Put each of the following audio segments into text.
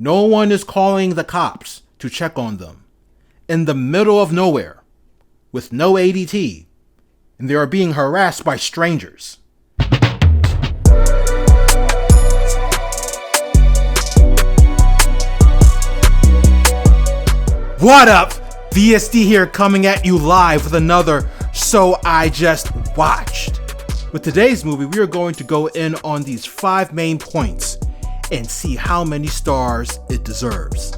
No one is calling the cops to check on them. In the middle of nowhere, with no ADT, and they are being harassed by strangers. What up? VSD here, coming at you live with another So I Just Watched. With today's movie, we are going to go in on these 5 main points and see how many stars it deserves.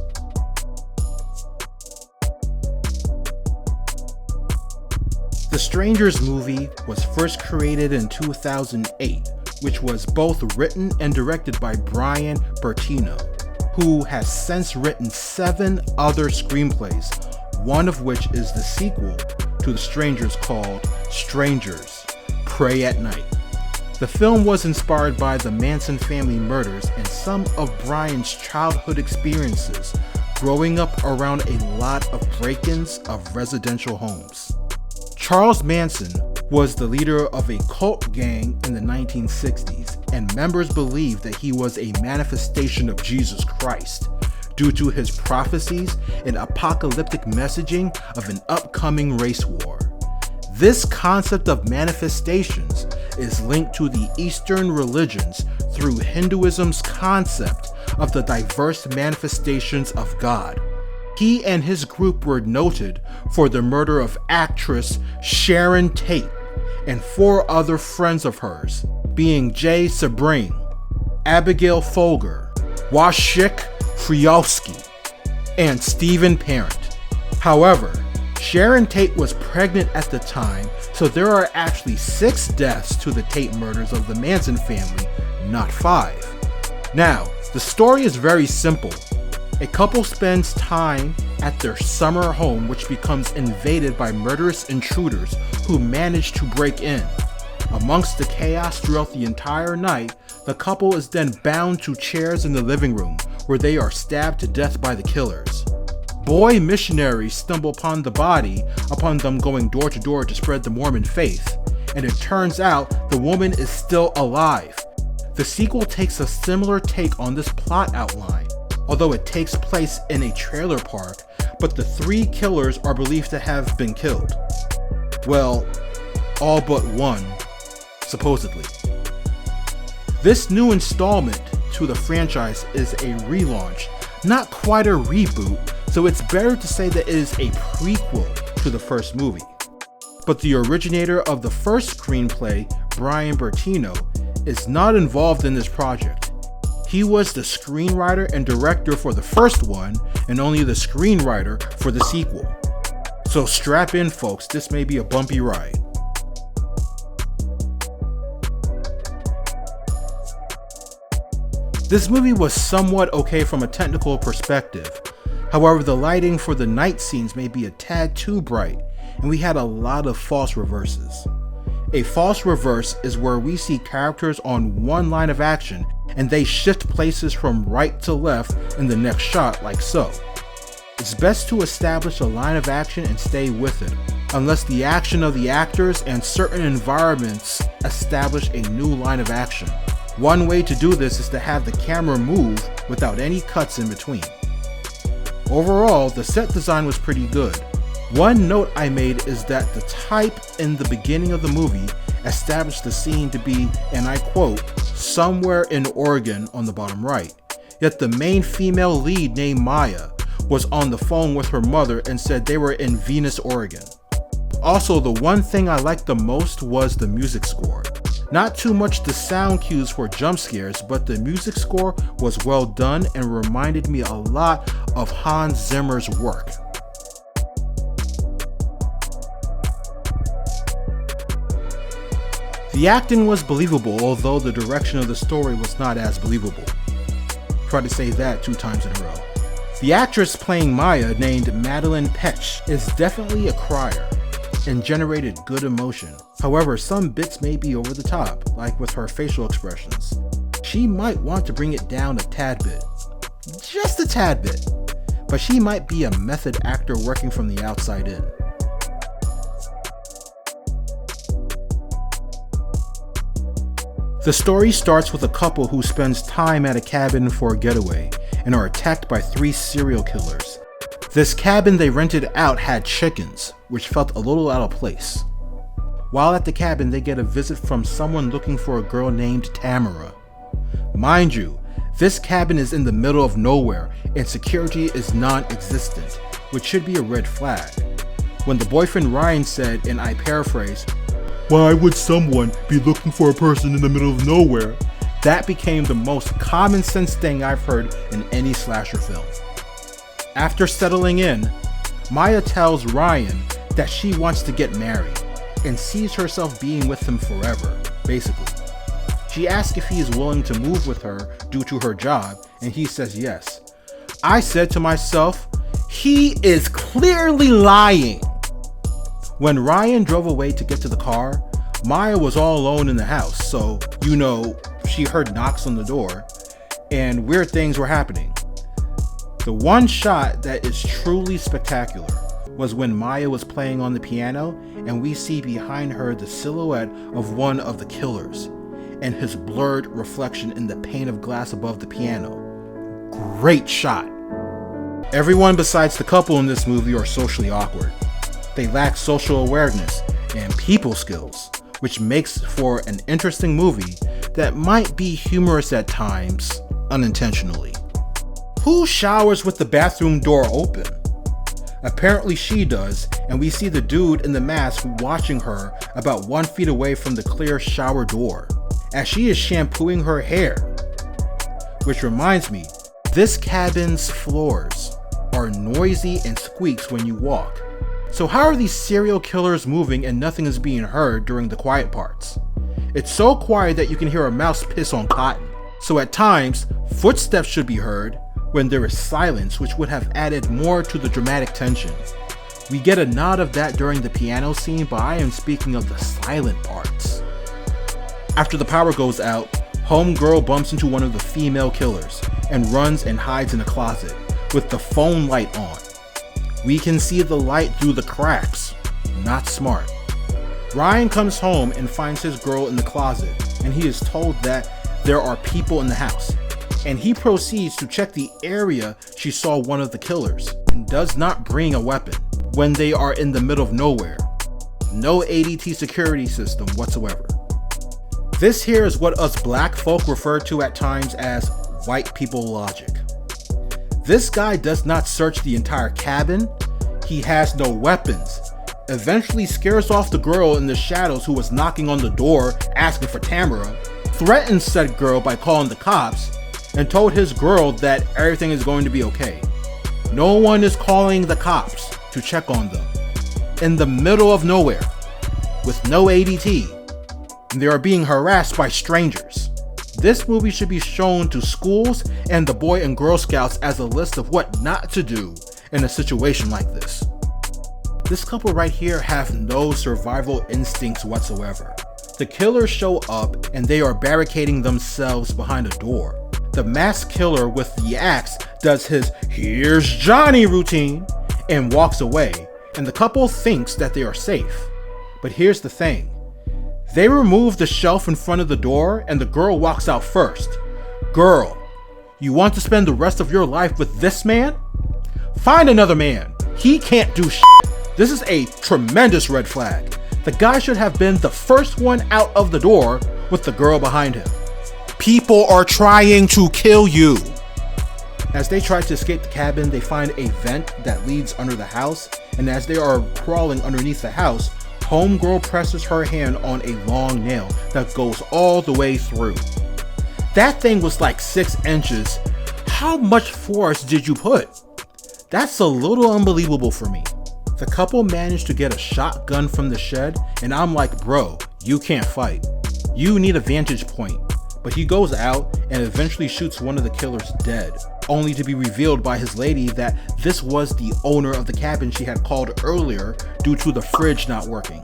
The Strangers movie was first created in 2008, which was both written and directed by Brian Bertino, who has since written 7 other screenplays, one of which is the sequel to The Strangers called Strangers, Pray at Night. The film was inspired by the Manson family murders and some of Brian's childhood experiences growing up around a lot of break-ins of residential homes. Charles Manson was the leader of a cult gang in the 1960s, and members believed that he was a manifestation of Jesus Christ due to his prophecies and apocalyptic messaging of an upcoming race war. This concept of manifestations is linked to the Eastern religions through Hinduism's concept of the diverse manifestations of God. He and his group were noted for the murder of actress Sharon Tate and 4 other friends of hers, being Jay Sebring, Abigail Folger, Washik Friowski, and Stephen Parent. However, Sharon Tate was pregnant at the time, so there are actually 6 deaths to the Tate murders of the Manson family, not 5. Now, the story is very simple. A couple spends time at their summer home, which becomes invaded by murderous intruders who manage to break in. Amongst the chaos throughout the entire night, the couple is then bound to chairs in the living room, where they are stabbed to death by the killers. Boy missionaries stumble upon the body upon them going door to door to spread the Mormon faith, and it turns out the woman is still alive. The sequel takes a similar take on this plot outline, although it takes place in a trailer park, but the 3 killers are believed to have been killed. Well, all but one, supposedly. This new installment to the franchise is a relaunch, not quite a reboot, so it's better to say that it is a prequel to the first movie. But the originator of the first screenplay, Brian Bertino, is not involved in this project. He was the screenwriter and director for the first one, and only the screenwriter for the sequel. So strap in, folks, this may be a bumpy ride. This movie was somewhat okay from a technical perspective. However, the lighting for the night scenes may be a tad too bright, and we had a lot of false reverses. A false reverse is where we see characters on one line of action and they shift places from right to left in the next shot, like so. It's best to establish a line of action and stay with it, unless the action of the actors and certain environments establish a new line of action. One way to do this is to have the camera move without any cuts in between. Overall, the set design was pretty good. One note I made is that the type in the beginning of the movie established the scene to be, and I quote, somewhere in Oregon on the bottom right. Yet the main female lead named Maya was on the phone with her mother and said they were in Venus, Oregon. Also, the one thing I liked the most was the music score. Not too much the sound cues for jump scares, but the music score was well done and reminded me a lot of Hans Zimmer's work. The acting was believable, although the direction of the story was not as believable. Try to say that 2 times in a row. The actress playing Maya, named Madeline Petch, is definitely a crier and generated good emotion. However, some bits may be over the top, like with her facial expressions. She might want to bring it down a tad bit. Just a tad bit. But she might be a method actor working from the outside in. The story starts with a couple who spends time at a cabin for a getaway, and are attacked by 3 serial killers. This cabin they rented out had chickens, which felt a little out of place. While at the cabin, they get a visit from someone looking for a girl named Tamara. Mind you, this cabin is in the middle of nowhere and security is non-existent, which should be a red flag. When the boyfriend Ryan said, and I paraphrase, "Why would someone be looking for a person in the middle of nowhere?" that became the most common sense thing I've heard in any slasher film. After settling in, Maya tells Ryan that she wants to get married and sees herself being with him forever, basically. She asks if he is willing to move with her due to her job, and he says yes. I said to myself, he is clearly lying. When Ryan drove away to get to the car, Maya was all alone in the house, so, she heard knocks on the door, and weird things were happening. The one shot that is truly spectacular was when Maya was playing on the piano, and we see behind her the silhouette of one of the killers, and his blurred reflection in the pane of glass above the piano. Great shot. Everyone besides the couple in this movie are socially awkward. They lack social awareness and people skills, which makes for an interesting movie that might be humorous at times, unintentionally. Who showers with the bathroom door open? Apparently she does, and we see the dude in the mask watching her about 1 feet away from the clear shower door, as she is shampooing her hair. Which reminds me, this cabin's floors are noisy and squeaks when you walk. So how are these serial killers moving and nothing is being heard during the quiet parts? It's so quiet that you can hear a mouse piss on cotton. So at times, footsteps should be heard when there is silence, which would have added more to the dramatic tension. We get a nod of that during the piano scene, but I am speaking of the silent parts. After the power goes out, homegirl bumps into one of the female killers and runs and hides in a closet with the phone light on. We can see the light through the cracks. Not smart. Ryan comes home and finds his girl in the closet, and he is told that there are people in the house. And he proceeds to check the area she saw one of the killers, and does not bring a weapon when they are in the middle of nowhere. No ADT security system whatsoever. This here is what us black folk refer to at times as white people logic. This guy does not search the entire cabin, he has no weapons, eventually scares off the girl in the shadows who was knocking on the door asking for Tamara, threatens said girl by calling the cops, and told his girl that everything is going to be okay. No one is calling the cops to check on them. In the middle of nowhere, with no ADT, and they are being harassed by strangers. This movie should be shown to schools and the Boy and Girl Scouts as a list of what not to do in a situation like this. This couple right here have no survival instincts whatsoever. The killers show up and they are barricading themselves behind a door. The masked killer with the axe does his "here's Johnny" routine and walks away, and the couple thinks that they are safe. But here's the thing. They remove the shelf in front of the door and the girl walks out first. Girl, you want to spend the rest of your life with this man? Find another man. He can't do shit. This is a tremendous red flag. The guy should have been the first one out of the door with the girl behind him. People are trying to kill you. As they try to escape the cabin, they find a vent that leads under the house, and as they are crawling underneath the house, homegirl presses her hand on a long nail that goes all the way through. That thing was like 6 inches. How much force did you put? That's a little unbelievable for me. The couple managed to get a shotgun from the shed, and I'm like, bro, you can't fight. You need a vantage point. But he goes out and eventually shoots one of the killers dead, only to be revealed by his lady that this was the owner of the cabin she had called earlier due to the fridge not working.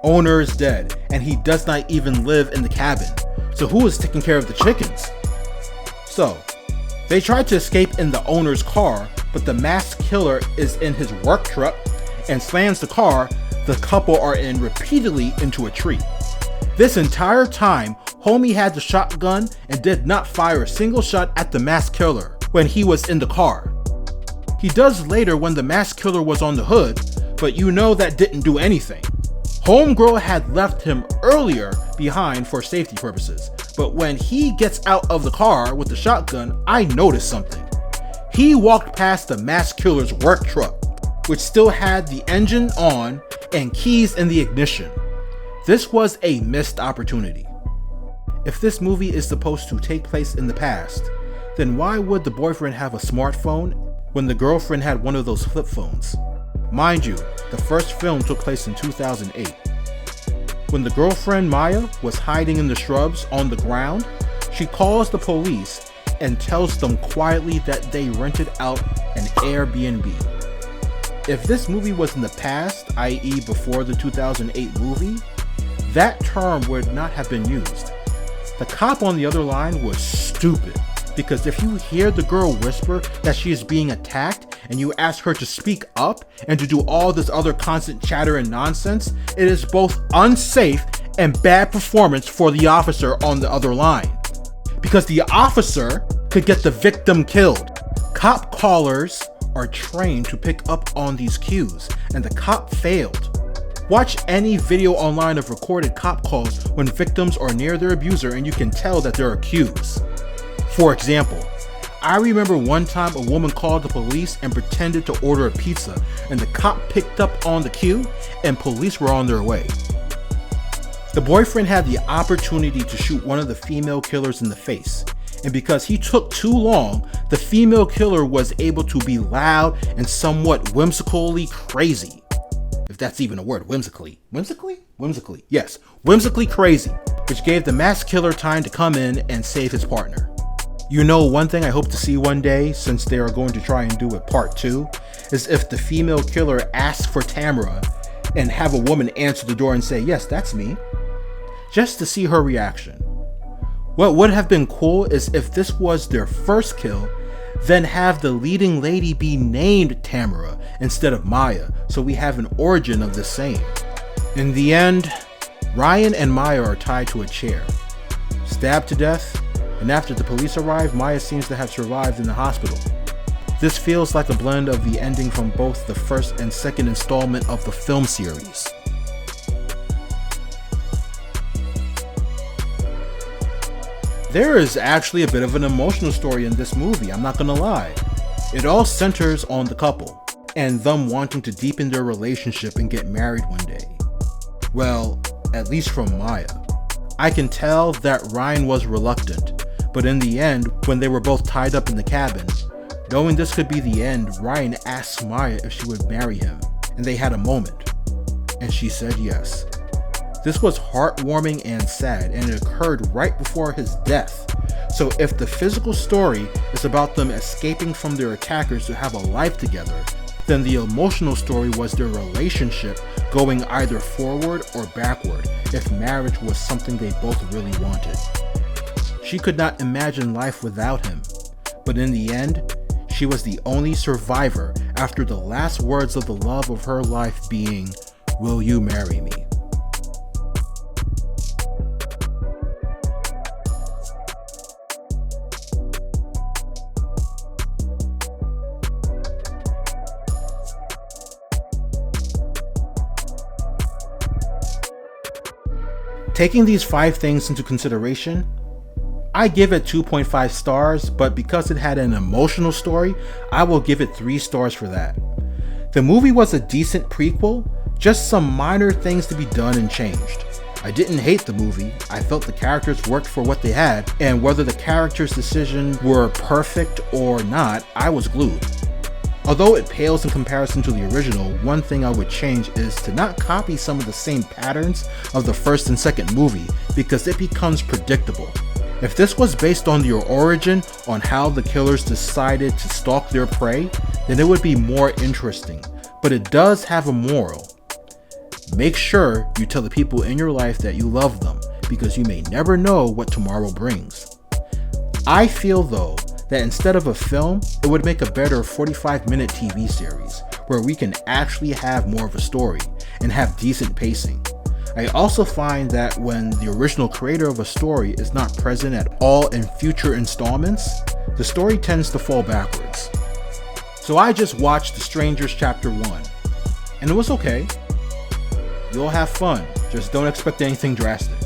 Owner is dead, and he does not even live in the cabin. So who is taking care of the chickens? So, they tried to escape in the owner's car, but the masked killer is in his work truck and slams the car the couple are in repeatedly into a tree. This entire time, homie had the shotgun and did not fire a single shot at the masked killer. when he was in the car. He does later when the masked killer was on the hood, but you know that didn't do anything. Homegirl had left him earlier behind for safety purposes, but when he gets out of the car with the shotgun, I noticed something. He walked past the masked killer's work truck, which still had the engine on and keys in the ignition. This was a missed opportunity. If this movie is supposed to take place in the past, then why would the boyfriend have a smartphone when the girlfriend had one of those flip phones? Mind you, the first film took place in 2008. When the girlfriend Maya was hiding in the shrubs on the ground, she calls the police and tells them quietly that they rented out an Airbnb. If this movie was in the past, i.e. before the 2008 movie, that term would not have been used. The cop on the other line was stupid, because if you hear the girl whisper that she is being attacked and you ask her to speak up and to do all this other constant chatter and nonsense, it is both unsafe and bad performance for the officer on the other line. Because the officer could get the victim killed. Cop callers are trained to pick up on these cues, and the cop failed. Watch any video online of recorded cop calls when victims are near their abuser and you can tell that there are cues. For example, I remember one time a woman called the police and pretended to order a pizza, and the cop picked up on the cue and police were on their way. The boyfriend had the opportunity to shoot one of the female killers in the face, and because he took too long, the female killer was able to be loud and somewhat whimsically crazy. If that's even a word, whimsically. Whimsically? Yes, whimsically crazy, which gave the masked killer time to come in and save his partner. You know, one thing I hope to see one day, since they are going to try and do it part 2, is if the female killer asks for Tamara and have a woman answer the door and say, "Yes, that's me," just to see her reaction. What would have been cool is if this was their first kill, then have the leading lady be named Tamara instead of Maya, so we have an origin of the same. In the end, Ryan and Maya are tied to a chair, stabbed to death, and after the police arrive, Maya seems to have survived in the hospital. This feels like a blend of the ending from both the first and second installment of the film series. There is actually a bit of an emotional story in this movie, I'm not gonna lie. It all centers on the couple, and them wanting to deepen their relationship and get married one day. Well, at least from Maya. I can tell that Ryan was reluctant, but in the end, when they were both tied up in the cabin, knowing this could be the end, Ryan asked Maya if she would marry him, and they had a moment, and she said yes. This was heartwarming and sad, and it occurred right before his death. So if the physical story is about them escaping from their attackers to have a life together, then the emotional story was their relationship going either forward or backward if marriage was something they both really wanted. She could not imagine life without him, but in the end, she was the only survivor after the last words of the love of her life being, "Will you marry me?" Taking these 5 things into consideration, I give it 2.5 stars, but because it had an emotional story, I will give it 3 stars for that. The movie was a decent prequel, just some minor things to be done and changed. I didn't hate the movie, I felt the characters worked for what they had, and whether the characters' decisions were perfect or not, I was glued. Although it pales in comparison to the original, one thing I would change is to not copy some of the same patterns of the first and second movie, because it becomes predictable. If this was based on your origin on how the killers decided to stalk their prey, then it would be more interesting, but it does have a moral. Make sure you tell the people in your life that you love them, because you may never know what tomorrow brings. I feel though, that instead of a film, it would make a better 45-minute TV series, where we can actually have more of a story, and have decent pacing. I also find that when the original creator of a story is not present at all in future installments, the story tends to fall backwards. So I just watched The Strangers Chapter 1, and it was okay. You'll have fun, just don't expect anything drastic.